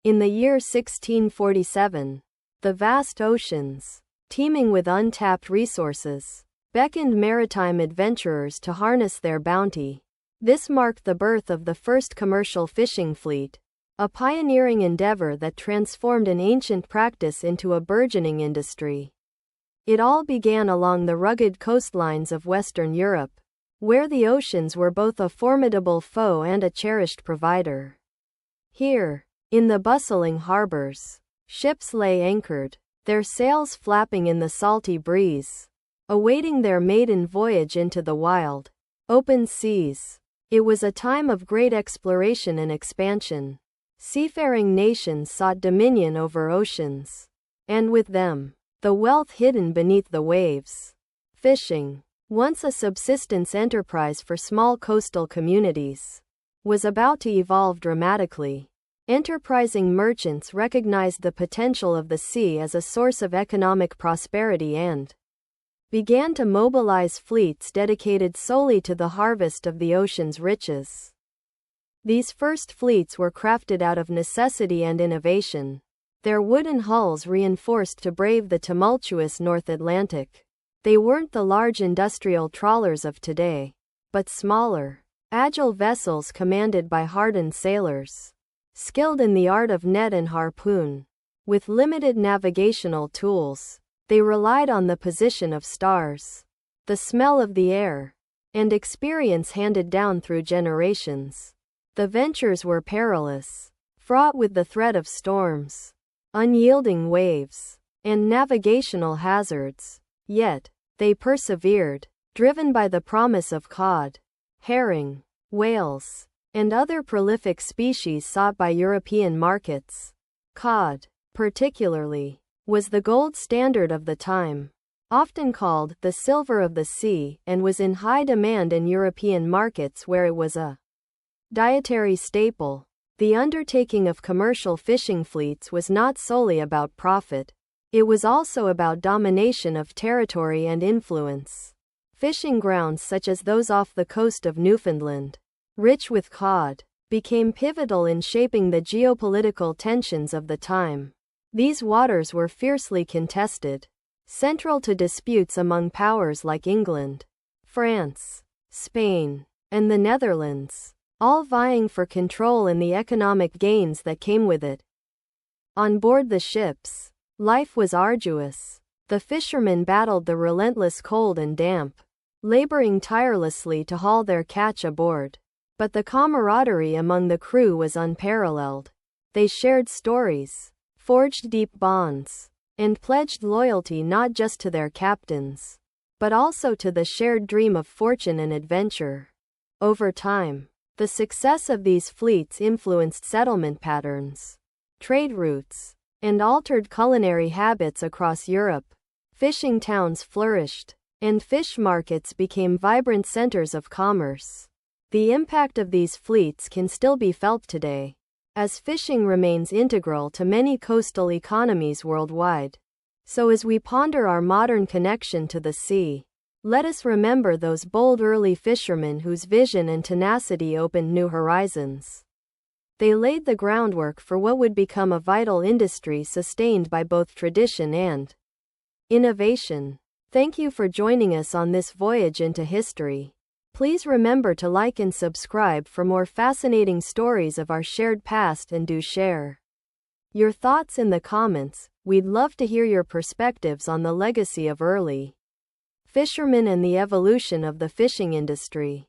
In the year 1647, the vast oceans, teeming with untapped resources, beckoned maritime adventurers to harness their bounty. This marked the birth of the first commercial fishing fleet, a pioneering endeavor that transformed an ancient practice into a burgeoning industry. It all began along the rugged coastlines of Western Europe, where the oceans were both a formidable foe and a cherished provider. Here, in the bustling harbors, ships lay anchored, their sails flapping in the salty breeze, awaiting their maiden voyage into the wild, open seas. It was a time of great exploration and expansion. Seafaring nations sought dominion over oceans, and with them, the wealth hidden beneath the waves. Fishing, once a subsistence enterprise for small coastal communities, was about to evolve dramatically. Enterprising merchants recognized the potential of the sea as a source of economic prosperity and began to mobilize fleets dedicated solely to the harvest of the ocean's riches. These first fleets were crafted out of necessity and innovation, their wooden hulls reinforced to brave the tumultuous North Atlantic. They weren't the large industrial trawlers of today, but smaller, agile vessels commanded by hardened sailors, skilled in the art of net and harpoon. With limited navigational tools, they relied on the position of stars, the smell of the air, and experience handed down through generations. The ventures were perilous, fraught with the threat of storms, unyielding waves, and navigational hazards. Yet, they persevered, driven by the promise of cod, herring, whales, and other prolific species sought by European markets. Cod, particularly, was the gold standard of the time, often called the silver of the sea, and was in high demand in European markets where it was a dietary staple. The undertaking of commercial fishing fleets was not solely about profit. It was also about domination of territory and influence. Fishing grounds such as those off the coast of Newfoundland, rich with cod, became pivotal in shaping the geopolitical tensions of the time. These waters were fiercely contested, central to disputes among powers like England, France, Spain, and the Netherlands, all vying for control and the economic gains that came with it. On board the ships, life was arduous. The fishermen battled the relentless cold and damp, laboring tirelessly to haul their catch aboard. But the camaraderie among the crew was unparalleled. They shared stories, forged deep bonds, and pledged loyalty not just to their captains, but also to the shared dream of fortune and adventure. Over time, the success of these fleets influenced settlement patterns, trade routes, and altered culinary habits across Europe. Fishing towns flourished, and fish markets became vibrant centers of commerce. The impact of these fleets can still be felt today, as fishing remains integral to many coastal economies worldwide. So as we ponder our modern connection to the sea, let us remember those bold early fishermen whose vision and tenacity opened new horizons. They laid the groundwork for what would become a vital industry sustained by both tradition and innovation. Thank you for joining us on this voyage into history. Please remember to like and subscribe for more fascinating stories of our shared past, and do share your thoughts in the comments. We'd love to hear your perspectives on the legacy of early fishermen and the evolution of the fishing industry.